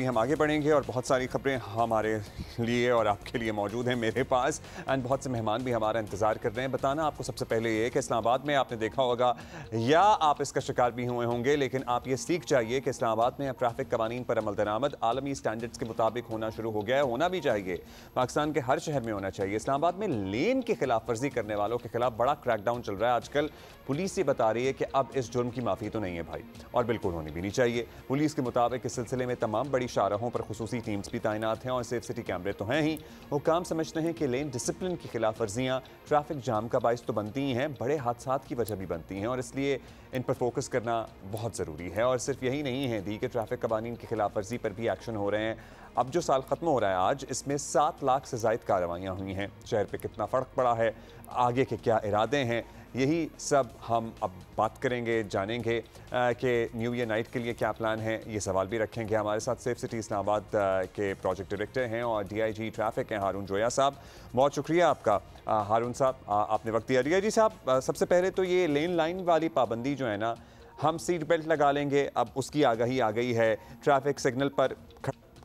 हम आगे बढ़ेंगे और बहुत सारी खबरें हमारे लिए और आपके लिए मौजूद हैं मेरे पास एंड बहुत से मेहमान भी हमारा इंतज़ार कर रहे हैं। बताना आपको सबसे पहले ये कि इस्लामाबाद में आपने देखा होगा या आप इसका शिकार भी हुए होंगे, लेकिन आप ये सीख चाहिए कि इस्लामाबाद में अब ट्रैफिक कवानीन पर अमल दरामद आलमी स्टैंडर्ड्स के मुताबिक होना शुरू हो गया है। होना भी चाहिए, पाकिस्तान के हर शहर में होना चाहिए। इस्लामाबाद में लेन की खिलाफ वर्जी करने वालों के खिलाफ बड़ा क्रैकडाउन चल रहा है आजकल। पुलिस ये बता रही है कि अब इस जुर्म की माफ़ी तो नहीं है भाई, और बिल्कुल होनी भी नहीं चाहिए। पुलिस के मुताबिक इस सिलसिले में तमाम बड़ी शाहराहों पर खुसूसी टीम्स भी तैनात हैं और सेफ सिटी कैमरे तो हैं ही। हुक्काम समझते हैं कि लेन डिसिप्लिन की खिलाफ वर्जियाँ ट्रैफिक जाम का बायस तो बनती ही हैं, बड़े हादसात की वजह भी बनती हैं और इसलिए इन पर फोकस करना बहुत ज़रूरी है। और सिर्फ यही नहीं है, दी के ट्रैफिक कवानीन की खिलाफ वर्जी पर भी एक्शन हो रहे हैं। अब जो साल ख़त्म हो रहा है आज, इसमें 7 लाख से ज़ायद कार्रवाइयाँ हुई हैं। शहर पर कितना फ़र्क पड़ा है, आगे के क्या इरादे हैं, यही सब हम अब बात करेंगे, जानेंगे कि न्यू ईयर नाइट के लिए क्या प्लान है। ये सवाल भी रखेंगे। हमारे साथ सेफ सिटी इस्लामाबाद के प्रोजेक्ट डायरेक्टर हैं और DIG ट्रैफिक हैं हारून जोया साहब। बहुत शुक्रिया आपका हारून साहब, आपने वक्त दिया। DIG साहब, सबसे पहले तो ये लेन लाइन वाली पाबंदी जो है ना, हम सीट बेल्ट लगा लेंगे, अब उसकी आगाही आ गई है, ट्रैफिक सिग्नल पर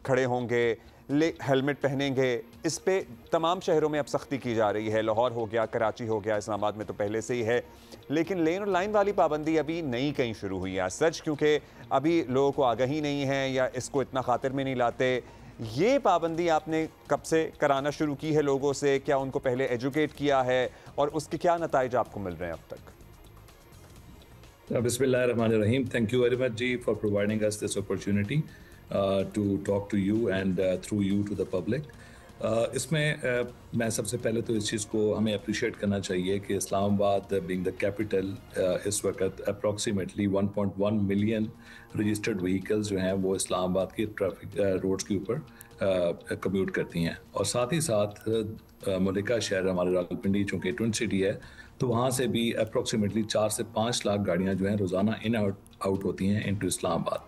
खड़े होंगे, हेलमेट पहनेंगे, इस पे तमाम शहरों में अब सख्ती की जा रही है। लाहौर हो गया, कराची हो गया, इस्लामाबाद में तो पहले से ही है। लेकिन लेन और लाइन वाली पाबंदी अभी नई कहीं शुरू हुई है सच, क्योंकि अभी लोगों को आगाही नहीं है या इसको इतना खातिर में नहीं लाते। ये पाबंदी आपने कब से कराना शुरू की है लोगों से? क्या उनको पहले एजुकेट किया है और उसके क्या नताइज आपको मिल रहे हैं अब तक? Bismillahirrahmanirrahim. Thank you very much, Ji, for providing us this opportunity to talk to you and through you to the public. इसमें मैं सबसे पहले तो इस चीज़ को हमें अप्रिशिएट करना चाहिए कि इस्लामाबाद बीइंग द कैपिटल इस वक्त अप्रॉक्सीमेटली 1.1 मिलियन रजिस्टर्ड व्हीकल्स जो हैं वो इस्लामाबाद के ट्रैफिक रोड्स के ऊपर कम्यूट करती हैं। और साथ ही साथ मलिका शहर हमारे रावलपिंडी चूँकि ट्विन सिटी है, तो वहाँ से भी अप्रॉक्सीमेटली 4 से 5 लाख गाड़ियाँ जो हैं रोज़ाना इन आउट होती हैं इनटू इस्लामाबाद।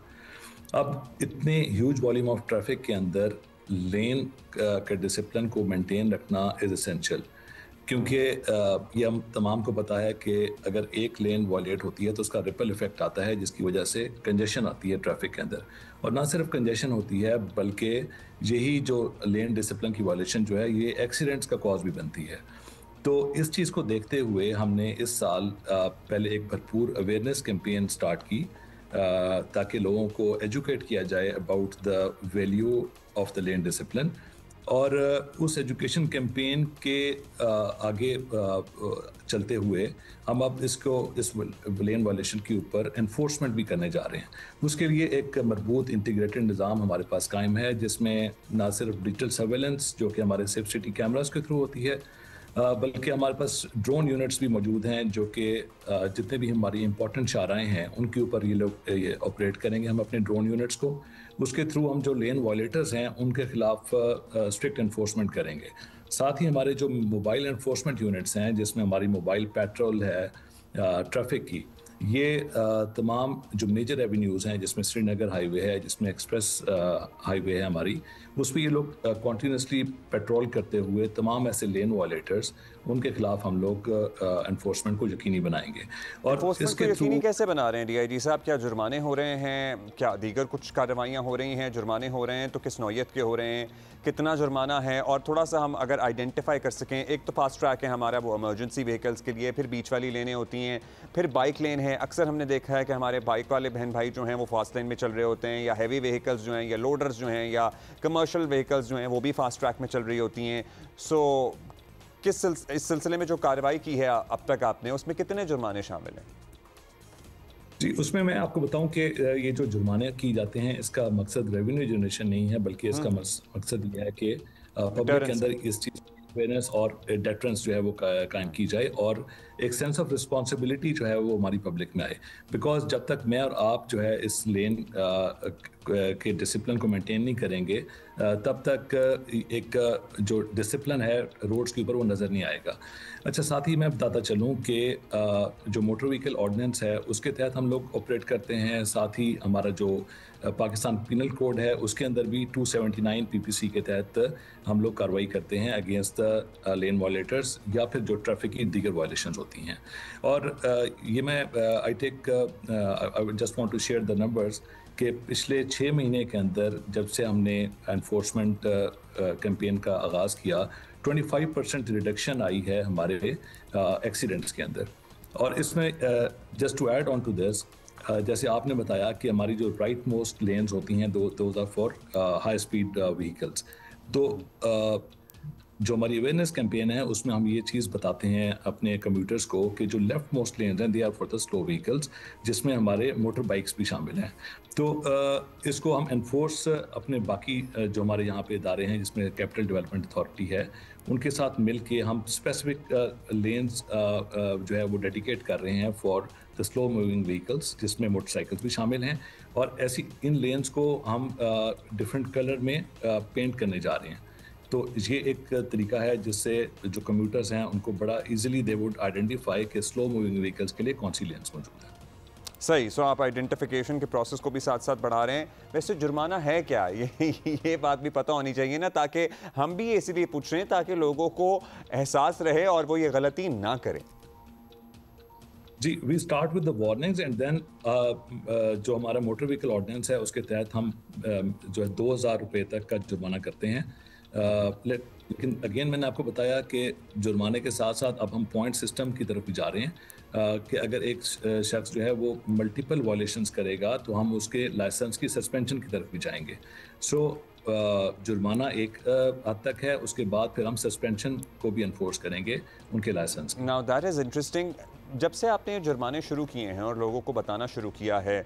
अब इतने ह्यूज वॉल्यूम ऑफ ट्रैफिक के अंदर लेन के डिसिप्लिन को मेंटेन रखना इज़ एसेंशियल, क्योंकि ये हम तमाम को पता है कि अगर एक लेन वॉलेट होती है तो उसका रिपल इफेक्ट आता है, जिसकी वजह से कंजेशन आती है ट्रैफिक के अंदर। और ना सिर्फ कंजेशन होती है, बल्कि यही जो लेन डिसिप्लिन की वॉलेशन जो है ये एक्सीडेंट्स का कॉज भी बनती है। तो इस चीज़ को देखते हुए हमने इस साल पहले एक भरपूर अवेयरनेस कैंपेन स्टार्ट की ताकि लोगों को एजुकेट किया जाए about the value of the lane discipline. और उस एजुकेशन कैंपेन के आगे चलते हुए हम अब इस लेन वायलेशन के ऊपर एनफोर्समेंट भी करने जा रहे हैं। उसके लिए एक मजबूत इंटीग्रेटेड निज़ाम हमारे पास कायम है, जिसमें ना सिर्फ डिजिटल सर्वेलेंस जो कि हमारे सेफ सिटी कैमरास के थ्रू होती है, बल्कि हमारे पास ड्रोन यूनिट्स भी मौजूद हैं जो कि जितने भी हमारी इंपॉर्टेंट शाहराएँ हैं उनके ऊपर ये लोग ऑपरेट करेंगे हम अपने ड्रोन यूनिट्स को। उसके थ्रू हम जो लेन वायलेटर्स हैं उनके खिलाफ स्ट्रिक्ट एनफोर्समेंट करेंगे। साथ ही हमारे जो मोबाइल एनफोर्समेंट यूनिट्स हैं, जिसमें हमारी मोबाइल पेट्रोल है ट्रैफिक की, ये तमाम जो मेजर एवेन्यूज़ हैं, जिसमें श्रीनगर हाईवे है, जिसमें एक्सप्रेस हाईवे है हमारी, उस पर ये लोग कॉन्टीन्यूसली पेट्रोल करते हुए तमाम ऐसे लेन वायलेटर्स उनके खिलाफ हम लोग एनफोर्समेंट को यकीनी बनाएंगे। और इसको यकीनी कैसे बना रहे हैं DIG साहब? क्या जुर्माने हो रहे हैं? क्या दीगर कुछ कार्रवाइयाँ हो रही हैं? जुर्माने हो रहे हैं तो किस नौयत के हो रहे हैं? कितना जुर्माना है? और थोड़ा सा हम अगर आइडेंटिफाई कर सकें, एक तो फास्ट ट्रैक है हमारा, वो इमरजेंसी व्हीकल्स के लिए, फिर बीच वाली लेनें होती हैं, फिर बाइक लेन है। अक्सर हमने देखा है कि हमारे बाइक वाले बहन भाई जो हैं वो फास्ट लेन में चल रहे होते हैं, या हैवी व्हीकल्स जो हैं, या लोडर्स जो हैं, या कमर्शियल व्हीकल्स जो हैं वो भी फास्ट ट्रैक में चल रही होती हैं। सो इस सिलसिले में जो कार्रवाई की है अब तक आपने, उसमें कितने जुर्माने शामिल हैं? जी, उसमें मैं आपको बताऊं कि ये जो जुर्माने की जाते हैं इसका मकसद रेवेन्यू जनरेशन नहीं है, बल्कि इसका मकसद ये है कि पब्लिक के अंदर इस चीज़ अवेयरनेस और डेटरेंस जो है वो कायम की जाए और एक सेंस ऑफ रिस्पॉन्सिबिलिटी जो है वो हमारी पब्लिक में आए। बिकॉज जब तक मैं और आप जो है इस लेन के डिसिप्लिन को मेंटेन नहीं करेंगे, तब तक एक जो डिसिप्लिन है रोड्स के ऊपर वो नज़र नहीं आएगा। अच्छा, साथ ही मैं बताता चलूँ कि जो मोटर व्हीकल ऑर्डिनेंस है उसके तहत हम लोग ऑपरेट करते हैं। साथ ही हमारा जो पाकिस्तान पिनल कोड है उसके अंदर भी 279 PPC के तहत हम लोग कार्रवाई करते हैं अगेंस्ट द लेन वायलेटर्स या फिर जो ट्रैफिक की दीगर वायलेशंस होती हैं। और ये मैं I just want to share the numbers कि पिछले 6 महीने के अंदर जब से हमने एनफोर्समेंट कैंपेन का आगाज़ किया, 25% रिडक्शन आई है हमारे एक्सीडेंट्स के अंदर। और इसमें just to add on to this, जैसे आपने बताया कि हमारी जो राइट मोस्ट लेन्स होती हैं those are for high speed vehicles. तो जो हमारी अवेयरनेस कैंपेन है उसमें हम ये चीज़ बताते हैं अपने कम्यूटर्स को कि जो लेफ्ट मोस्ट लेन्स हैं they are for the slow vehicles, जिसमें हमारे मोटर बाइक्स भी शामिल हैं। तो इसको हम एनफोर्स अपने बाकी जो हमारे यहाँ पे इदारे हैं जिसमें कैपिटल डेवलपमेंट अथॉरिटी है उनके साथ मिल के हम स्पेसिफिक लेन्स जो है वो डेडिकेट कर रहे हैं for the slow moving vehicles, जिसमें मोटरसाइकिल्स भी शामिल हैं। और ऐसी इन लेन्स को हम डिफरेंट कलर में पेंट करने जा रहे हैं। तो ये एक तरीका है जिससे जो कम्यूटर्स हैं उनको बड़ा इजीली दे वुड आइडेंटिफाई कि स्लो मूविंग व्हीकल्स के लिए कौन सी लेन्स मौजूद है। सही। सो आप आइडेंटिफिकेशन के प्रोसेस को भी साथ साथ बढ़ा रहे हैं। वैसे जुर्माना है क्या, ये बात भी पता होनी चाहिए ना, ताकि हम भी इसीलिए पूछ रहे हैं ताकि लोगों को एहसास रहे और वो ये गलती ना करें। जी, we start with the warnings and then जो हमारा मोटर व्हीकल ऑर्डिनेंस है उसके तहत हम जो है 2000 रुपये तक का जुर्माना करते हैं। लेकिन अगेन मैंने आपको बताया कि जुर्माने के साथ साथ अब हम पॉइंट सिस्टम की तरफ भी जा रहे हैं कि अगर एक शख्स जो है वो मल्टीपल वायलेशंस करेगा तो हम उसके लाइसेंस की सस्पेंशन की तरफ भी जाएंगे। सो जुर्माना एक हद तक है, उसके बाद फिर हम सस्पेंशन को भी एनफोर्स करेंगे उनके licence. Now that is interesting. जब से आपने जुर्माने शुरू किए हैं और लोगों को बताना शुरू किया है,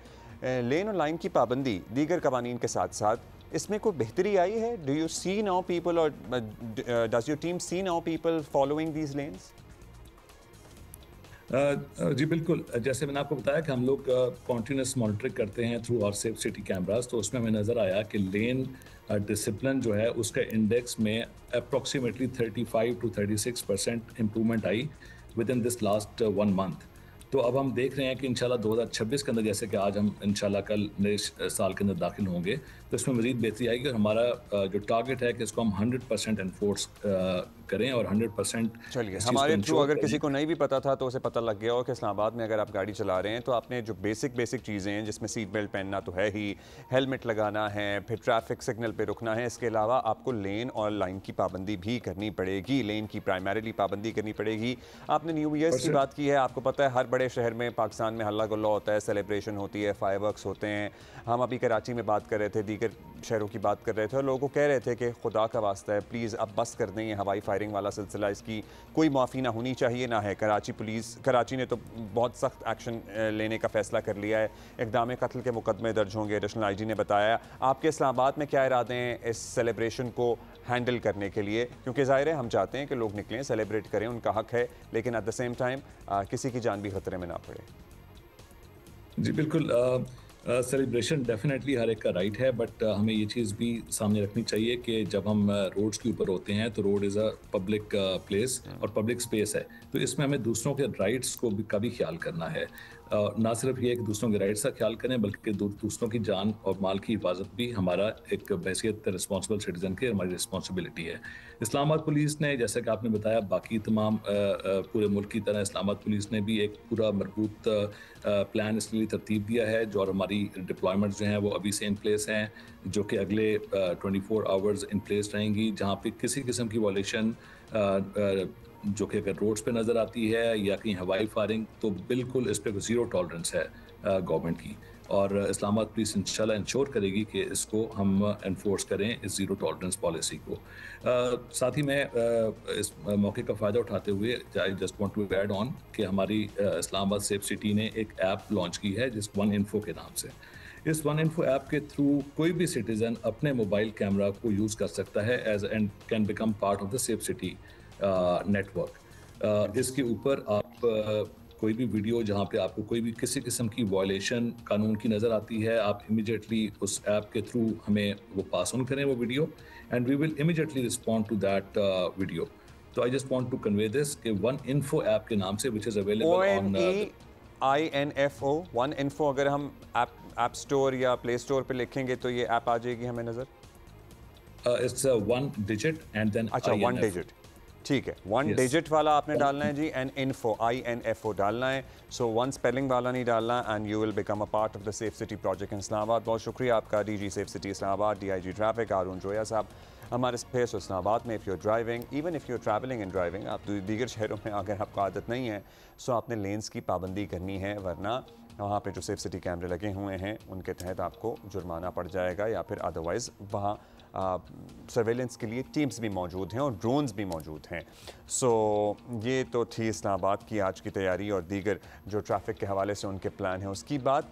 लेन और लाइन की पाबंदी दीगर कवानीन के साथ साथ, इसमें कोई बेहतरी आई है? Do you see now people और does your team see now people following these lanes? जी बिल्कुल, जैसे मैंने आपको बताया कि हम लोग कॉन्टीन्यूस मॉनिटरिंग करते हैं through our safe city cameras. तो उसमें हमें नज़र आया कि लेन डिसिप्लिन जो है उसका इंडेक्स में approximately 35 to 36% improvement I with in this last 1 month. तो अब हम देख रहे हैं कि इंशाल्लाह 2026 के अंदर, जैसे कि आज हम इंशाल्लाह कल नए साल के अंदर दाखिल होंगे, तो इसमें मज़ीद बेहतरी आएगी। और हमारा जो टारगेट है कि इसको हम 100% एनफोर्स करें और 100%। चलिए, हमारे थ्रू अगर किसी को नहीं भी पता था तो उसे पता लग गया हो कि इस्लामाबाद में अगर आप गाड़ी चला रहे हैं तो आपने जो बेसिक चीज़ें हैं जिसमें सीट बेल्ट पहनना तो है ही, हेलमेट लगाना है, फिर ट्रैफिक सिग्नल पे रुकना है, इसके अलावा आपको लेन और लाइन की पाबंदी भी करनी पड़ेगी। लेन की प्राइमरीली पाबंदी करनी पड़ेगी। आपने न्यू ईयर्स की बात की है, आपको पता है हर बड़े शहर में पाकिस्तान में हल्ला गुल्ला होता है, सेलिब्रेशन होती है, फायरवर्क्स होते हैं। हम अभी कराची में बात कर रहे थे, दीगर शहरों की बात कर रहे थे और लोगों को कह रहे थे कि खुदा का वास्ता है प्लीज़ अब बस कर दें ये हवाई फायरिंग वाला सिलसिला, इसकी कोई माफ़ी ना होनी चाहिए ना है। कराची ने तो बहुत सख्त एक्शन लेने का फैसला कर लिया है, इक़दाम कत्ल के मुकदमे दर्ज होंगे, एडिशनल आईजी ने बताया। आपके इस्लामाबाद में क्या इरादे हैं इस सेलिब्रेशन को हैंडल करने के लिए? क्योंकि ज़ाहिर है हम चाहते हैं कि लोग निकलें, सेलिब्रेट करें, उनका हक है, लेकिन एट द सेम टाइम किसी की जान भी खतरे में ना पड़े। जी बिल्कुल, सेलिब्रेशन डेफिनेटली हर एक का राइट है, बट हमें ये चीज़ भी सामने रखनी चाहिए कि जब हम रोड्स के ऊपर होते हैं तो road is a public place और पब्लिक स्पेस है। तो इसमें हमें दूसरों के राइट्स को भी का भी ख्याल करना है। ना सिर्फ ये कि दूसरों के राइट्स का ख्याल करें, बल्कि दूसरों की जान और माल की हिफाजत भी हमारा एक हैसियत रिस्पॉन्सिबल सिटीज़न की हमारी रिस्पॉन्सिबिलिटी है। इस्लामाबाद पुलिस ने, जैसे कि आपने बताया, बाकी तमाम पूरे मुल्क की तरह इस्लामाबाद पुलिस ने भी एक पूरा मरबूत प्लान इसके लिए तरतीब दिया है, जो और हमारी डिप्लॉयमेंट जो हैं वो अभी से इन प्लेस हैं, जो कि अगले 24 आवर्स इन प्लेस रहेंगी, जहाँ पे किसी किस्म की वॉलेशन जो कि अगर रोड्स पे नज़र आती है या कहीं हवाई फायरिंग, तो बिल्कुल इस पर ज़ीरो टॉलरेंस है गवर्नमेंट की। और इस्लामाबाद पुलिस इंशाल्लाह इंश्योर करेगी कि इसको हम एनफोर्स करें, इस ज़ीरो टॉलरेंस पॉलिसी को। साथ ही मैं इस मौके का फ़ायदा उठाते हुए I just want to add on कि हमारी इस्लामाबाद सेफ सिटी ने एक ऐप लॉन्च की है जिस वन इन्फो के नाम से। इस वन इन्फो ऐप के थ्रू कोई भी सिटीज़न अपने मोबाइल कैमरा को यूज़ कर सकता है as and can become part of the safe city network. इसके ऊपर आप कोई भी वीडियो जहाँ पे आपको कोई भी किसी किस्म की वायलेशन कानून की नज़र आती है, आप इमीडिएटली उस ऐप के थ्रू हमें वो पास ऑन करें वो video, and we will immediately respond to that video. तो I just want to convey this कि वन इन्फो ऐप के नाम से, which is available on ONEINFO, one info. अगर हम ऐप स्टोर या प्ले स्टोर पे लिखेंगे तो ये ऐप आ जाएगी हमें नज़र? It's one digit and then अच्छा, वन डिजिट। ठीक है, 1 Yes. डिजिट वाला आपने डालना है जी, एंड इन्फो INFO डालना है, सो 1 स्पेलिंग वाला नहीं डालना, and you will become a part of the safe city project in Islamabad. बहुत शुक्रिया आपका DG safe city Islamabad, DIG traffic Haroon Joya साहब हमारे स्पेस इस्लामाबाद में। If you driving, even if you travelling and driving, आप दीगर शहरों में अगर आपको आदत नहीं है, सो आपने लेंस की पाबंदी करनी है, वरना वहाँ पे जो सेफ सिटी कैमरे लगे हुए हैं उनके तहत आपको जुर्माना पड़ जाएगा, या फिर अदरवाइज़ वहाँ सर्वेलेंस के लिए टीम्स भी मौजूद हैं और ड्रोन्स भी मौजूद हैं। सो ये तो थी इस्लामाबाद की आज की तैयारी और दीगर जो ट्रैफिक के हवाले से उनके प्लान हैं उसकी बात।